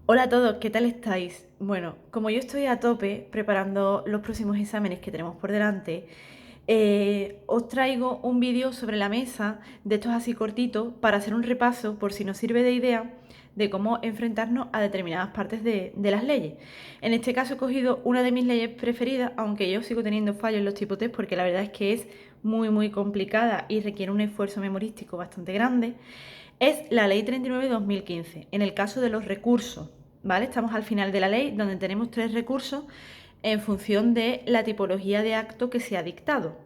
Hola a todos, ¿qué tal estáis? Bueno, como yo estoy a tope preparando los próximos exámenes que tenemos por delante, os traigo un vídeo sobre la mesa, de estos así cortitos, para hacer un repaso, por si nos sirve de idea, de cómo enfrentarnos a determinadas partes de las leyes. En este caso he cogido una de mis leyes preferidas, aunque yo sigo teniendo fallos en los tipos test, porque la verdad es que es muy complicada y requiere un esfuerzo memorístico bastante grande. Es la Ley 39/2015, en el caso de los recursos, ¿vale? Estamos al final de la ley, donde tenemos 3 recursos en función de la tipología de acto que se ha dictado.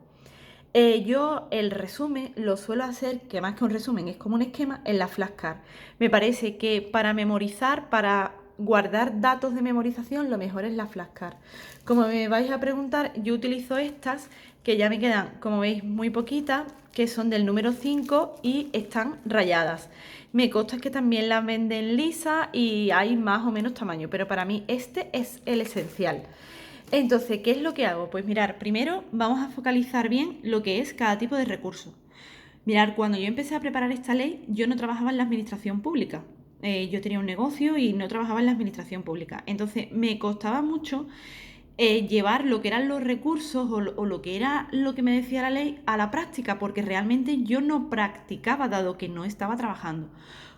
Yo el resumen lo suelo hacer, que más que un resumen es como un esquema, en la flashcard. Me parece que para memorizar, para guardar datos de memorización, lo mejor es la flashcard. Como me vais a preguntar, yo utilizo estas, que ya me quedan, como veis, muy poquitas, que son del número 5 y están rayadas. Me consta que también las venden lisas y hay más o menos tamaño, pero para mí este es el esencial. Entonces, ¿qué es lo que hago? Pues mirar, primero vamos a focalizar bien lo que es cada tipo de recurso. Mirar, cuando yo empecé a preparar esta ley, yo no trabajaba en la administración pública. Yo tenía un negocio y no trabajaba en la administración pública. Entonces, me costaba mucho llevar lo que eran los recursos o lo que era lo que me decía la ley a la práctica, porque realmente yo no practicaba, dado que no estaba trabajando.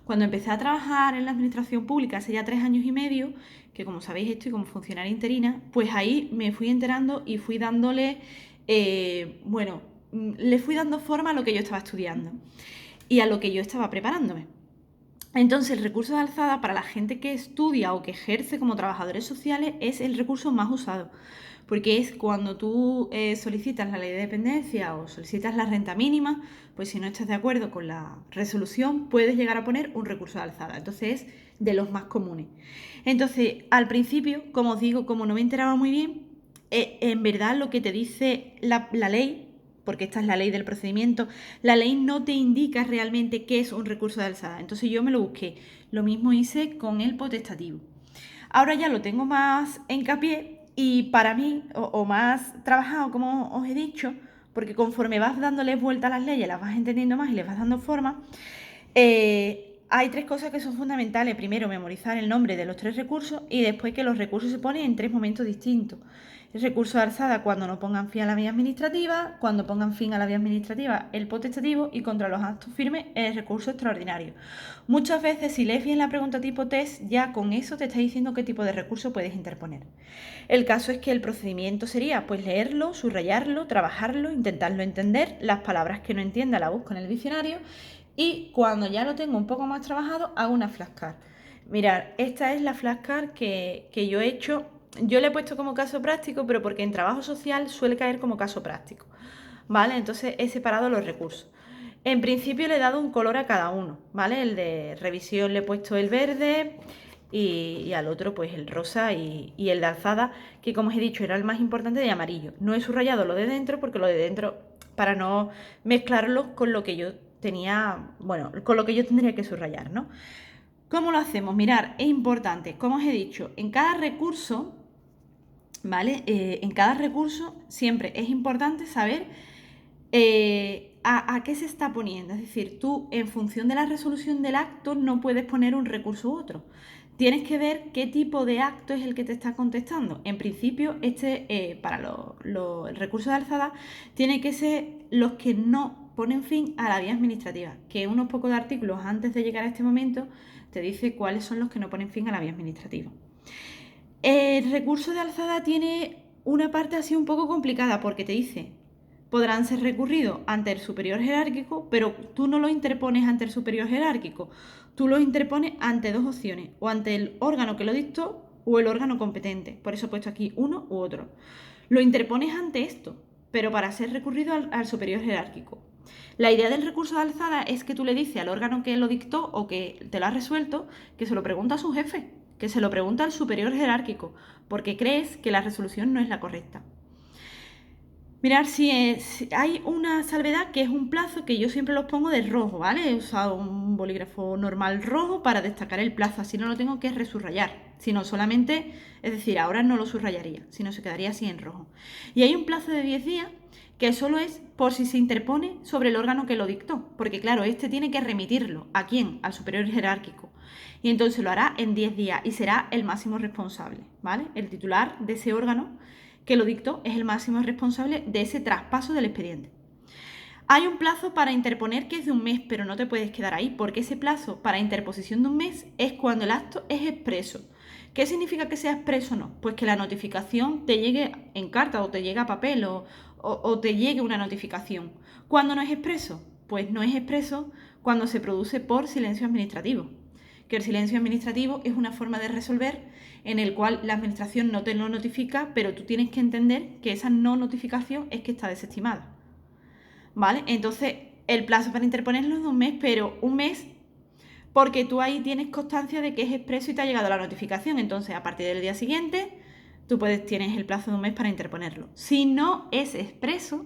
Cuando empecé a trabajar en la administración pública hace ya 3 años y medio, que como sabéis estoy como funcionaria interina, pues ahí me fui enterando y fui dándole, le fui dando forma a lo que yo estaba estudiando y a lo que yo estaba preparándome. Entonces, el recurso de alzada para la gente que estudia o que ejerce como trabajadores sociales es el recurso más usado, porque es cuando tú solicitas la ley de dependencia o solicitas la renta mínima, pues si no estás de acuerdo con la resolución, puedes llegar a poner un recurso de alzada. Entonces, es de los más comunes. Entonces, al principio, como os digo, como no me enteraba muy bien, en verdad lo que te dice la ley, porque esta es la ley del procedimiento, la ley no te indica realmente qué es un recurso de alzada. Entonces yo me lo busqué. Lo mismo hice con el potestativo. Ahora ya lo tengo más en hincapié y para mí, o más trabajado, como os he dicho, porque conforme vas dándole vuelta a las leyes, las vas entendiendo más y les vas dando forma, hay 3 cosas que son fundamentales. Primero, memorizar el nombre de los 3 recursos y después que los recursos se ponen en 3 momentos distintos. El recurso de alzada cuando no pongan fin a la vía administrativa, cuando pongan fin a la vía administrativa el potestativo y contra los actos firmes el recurso extraordinario. Muchas veces si lees bien la pregunta tipo test, ya con eso te está diciendo qué tipo de recurso puedes interponer. El caso es que el procedimiento sería pues leerlo, subrayarlo, trabajarlo, intentarlo entender, las palabras que no entienda la busco en el diccionario y cuando ya lo tengo un poco más trabajado hago una flashcard. Mirad, esta es la flashcard que yo he hecho. Yo le he puesto como caso práctico, pero porque en trabajo social suele caer como caso práctico, ¿vale? Entonces he separado los recursos. En principio le he dado un color a cada uno, ¿vale? El de revisión le he puesto el verde y al otro pues el rosa y el de alzada, que como os he dicho era el más importante, de amarillo. No he subrayado lo de dentro porque lo de dentro, para no mezclarlo con lo que yo tenía, bueno, con lo que yo tendría que subrayar, ¿no? ¿Cómo lo hacemos? Mirar, es importante, como os he dicho, en cada recurso, ¿vale? En cada recurso siempre es importante saber a qué se está poniendo. Es decir, tú en función de la resolución del acto no puedes poner un recurso u otro. Tienes que ver qué tipo de acto es el que te está contestando. En principio, para el recurso de alzada, tiene que ser los que no ponen fin a la vía administrativa, que unos pocos de artículos antes de llegar a este momento te dice cuáles son los que no ponen fin a la vía administrativa. El recurso de alzada tiene una parte así un poco complicada porque te dice, podrán ser recurridos ante el superior jerárquico, pero tú no lo interpones ante el superior jerárquico, tú lo interpones ante 2 opciones, o ante el órgano que lo dictó o el órgano competente. Por eso he puesto aquí uno u otro. Lo interpones ante esto, pero para ser recurrido al superior jerárquico. La idea del recurso de alzada es que tú le dices al órgano que lo dictó o que te lo ha resuelto que se lo pregunta a su jefe, que se lo pregunta al superior jerárquico, porque crees que la resolución no es la correcta. Mirar si hay una salvedad que es un plazo que yo siempre los pongo de rojo, ¿vale? He usado un bolígrafo normal rojo para destacar el plazo, así no lo tengo que resubrayar, sino solamente, es decir, ahora no lo subrayaría, sino se quedaría así en rojo. Y hay un plazo de 10 días que solo es por si se interpone sobre el órgano que lo dictó, porque claro, este tiene que remitirlo. ¿A quién? Al superior jerárquico. Y entonces lo hará en 10 días y será el máximo responsable, ¿vale? El titular de ese órgano que lo dictó es el máximo responsable de ese traspaso del expediente. Hay un plazo para interponer que es de un mes, pero no te puedes quedar ahí, porque ese plazo para interposición de un mes es cuando el acto es expreso. ¿Qué significa que sea expreso o no? Pues que la notificación te llegue en carta o te llegue a papel o te llegue una notificación. ¿Cuándo no es expreso? Pues no es expreso cuando se produce por silencio administrativo. Que el silencio administrativo es una forma de resolver en el cual la administración no te lo notifica, pero tú tienes que entender que esa no notificación es que está desestimada. ¿Vale? Entonces, el plazo para interponerlo es de un mes, pero un mes porque tú ahí tienes constancia de que es expreso y te ha llegado la notificación. Entonces, a partir del día siguiente, tienes el plazo de un mes para interponerlo. Si no es expreso,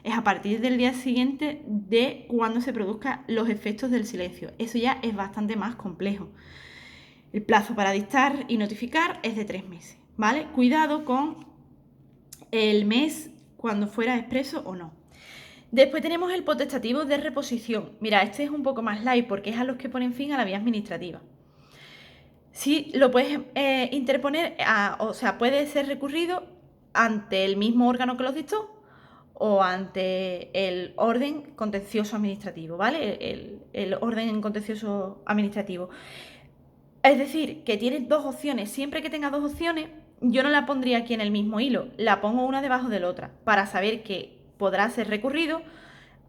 es a partir del día siguiente de cuando se produzcan los efectos del silencio. Eso ya es bastante más complejo. El plazo para dictar y notificar es de 3 meses, ¿vale? Cuidado con el mes cuando fuera expreso o no. Después tenemos el potestativo de reposición. Mira, este es un poco más light porque es a los que ponen fin a la vía administrativa. Sí, lo puedes interponer, o sea, puede ser recurrido ante el mismo órgano que los dictó o ante el orden contencioso administrativo, ¿vale? El orden contencioso administrativo. Es decir, que tienes dos opciones. Siempre que tengas dos opciones, yo no la pondría aquí en el mismo hilo, la pongo una debajo de la otra para saber que podrá ser recurrido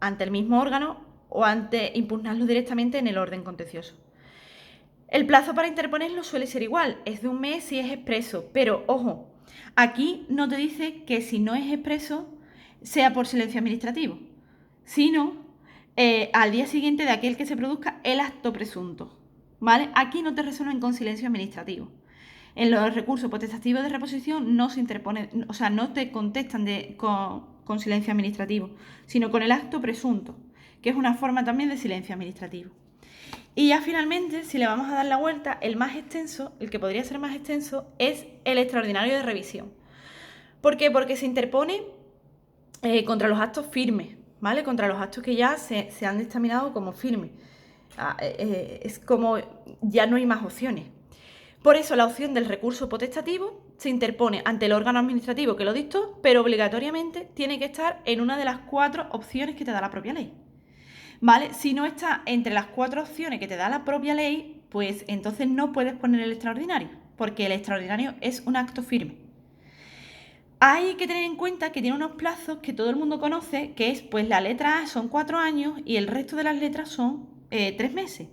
ante el mismo órgano o ante impugnarlo directamente en el orden contencioso. El plazo para interponerlo suele ser igual, es de un mes si es expreso, pero ojo, aquí no te dice que si no es expreso sea por silencio administrativo, sino al día siguiente de aquel que se produzca el acto presunto, ¿vale? Aquí no te resuelven con silencio administrativo. En los recursos potestativos de reposición no se interpone, o sea, no te contestan con silencio administrativo, sino con el acto presunto, que es una forma también de silencio administrativo. Y ya finalmente, si le vamos a dar la vuelta, el más extenso, el que podría ser más extenso, es el extraordinario de revisión. ¿Por qué? Porque se interpone contra los actos firmes, ¿vale? Contra los actos que ya se han dictaminado como firmes. Es como ya no hay más opciones. Por eso la opción del recurso potestativo se interpone ante el órgano administrativo que lo dictó, pero obligatoriamente tiene que estar en una de las 4 opciones que te da la propia ley. ¿Vale? Si no está entre las 4 opciones que te da la propia ley, pues entonces no puedes poner el extraordinario, porque el extraordinario es un acto firme. Hay que tener en cuenta que tiene unos plazos que todo el mundo conoce, que es, pues la letra A son 4 años y el resto de las letras son 3 meses.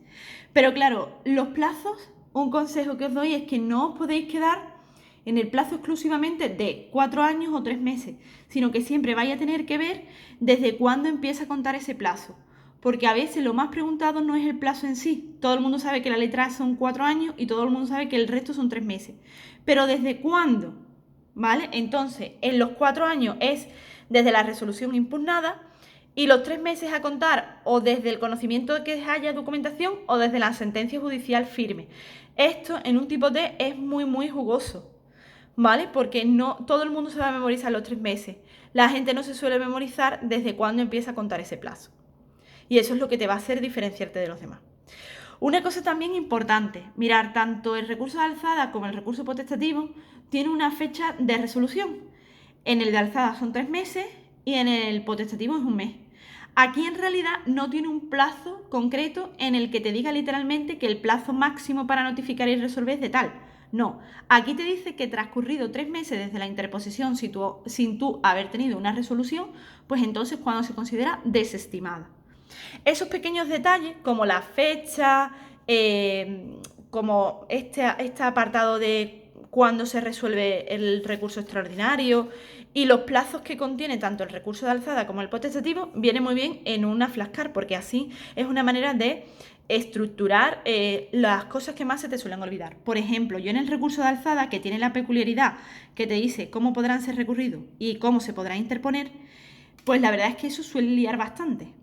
Pero claro, los plazos, un consejo que os doy es que no os podéis quedar en el plazo exclusivamente de 4 años o 3 meses, sino que siempre vais a tener que ver desde cuándo empieza a contar ese plazo. Porque a veces lo más preguntado no es el plazo en sí. Todo el mundo sabe que la letra A son 4 años y todo el mundo sabe que el resto son 3 meses. Pero ¿desde cuándo? ¿Vale? Entonces, en los 4 años es desde la resolución impugnada y los 3 meses a contar o desde el conocimiento de que haya documentación o desde la sentencia judicial firme. Esto en un tipo D es muy, muy jugoso, ¿vale? Porque no todo el mundo se va a memorizar los 3 meses. La gente no se suele memorizar desde cuándo empieza a contar ese plazo. Y eso es lo que te va a hacer diferenciarte de los demás. Una cosa también importante, mirar tanto el recurso de alzada como el recurso potestativo tiene una fecha de resolución. En el de alzada son 3 meses y en el potestativo es un mes. Aquí en realidad no tiene un plazo concreto en el que te diga literalmente que el plazo máximo para notificar y resolver es de tal. No, aquí te dice que transcurrido 3 meses desde la interposición sin tú haber tenido una resolución, pues entonces cuando se considera desestimada. Esos pequeños detalles, como la fecha, como este apartado de cuándo se resuelve el recurso extraordinario y los plazos que contiene tanto el recurso de alzada como el potestativo, viene muy bien en una flashcard, porque así es una manera de estructurar las cosas que más se te suelen olvidar. Por ejemplo, yo en el recurso de alzada, que tiene la peculiaridad que te dice cómo podrán ser recurridos y cómo se podrá interponer, pues la verdad es que eso suele liar bastante.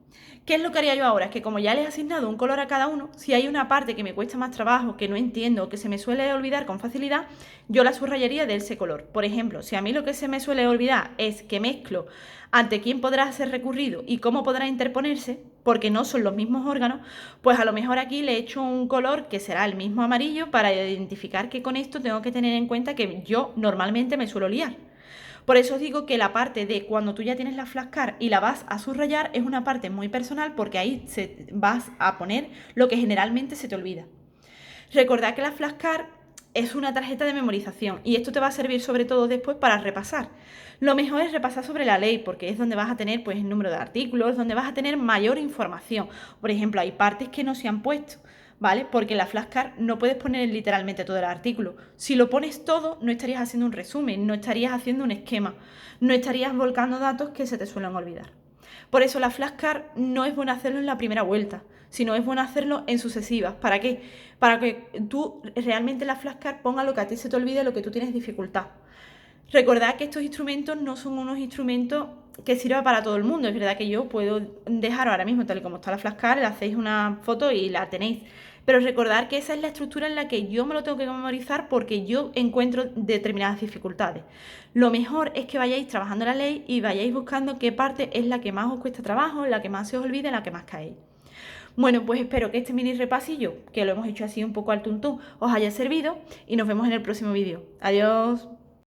¿Qué es lo que haría yo ahora? Es que como ya les he asignado un color a cada uno, si hay una parte que me cuesta más trabajo, que no entiendo o que se me suele olvidar con facilidad, yo la subrayaría de ese color. Por ejemplo, si a mí lo que se me suele olvidar es que mezclo ante quién podrá ser recurrido y cómo podrá interponerse, porque no son los mismos órganos, pues a lo mejor aquí le echo un color que será el mismo amarillo para identificar que con esto tengo que tener en cuenta que yo normalmente me suelo liar. Por eso os digo que la parte de cuando tú ya tienes la flashcard y la vas a subrayar es una parte muy personal porque ahí vas a poner lo que generalmente se te olvida. Recordad que la flashcard es una tarjeta de memorización y esto te va a servir sobre todo después para repasar. Lo mejor es repasar sobre la ley porque es donde vas a tener pues, el número de artículos, donde vas a tener mayor información. Por ejemplo, hay partes que no se han puesto, ¿vale? Porque en la flashcard no puedes poner literalmente todo el artículo. Si lo pones todo, no estarías haciendo un resumen, no estarías haciendo un esquema, no estarías volcando datos que se te suelen olvidar. Por eso la flashcard no es bueno hacerlo en la primera vuelta, sino es bueno hacerlo en sucesivas. ¿Para qué? Para que tú realmente en la flashcard ponga lo que a ti se te olvide, lo que tú tienes dificultad. Recordad que estos instrumentos no son unos instrumentos que sirvan para todo el mundo. Es verdad que yo puedo dejar ahora mismo tal y como está la flashcard, le hacéis una foto y la tenéis. Pero recordad que esa es la estructura en la que yo me lo tengo que memorizar porque yo encuentro determinadas dificultades. Lo mejor es que vayáis trabajando la ley y vayáis buscando qué parte es la que más os cuesta trabajo, la que más se os olvide, la que más caéis. Bueno, pues espero que este mini repasillo, que lo hemos hecho así un poco al tuntún, os haya servido y nos vemos en el próximo vídeo. Adiós.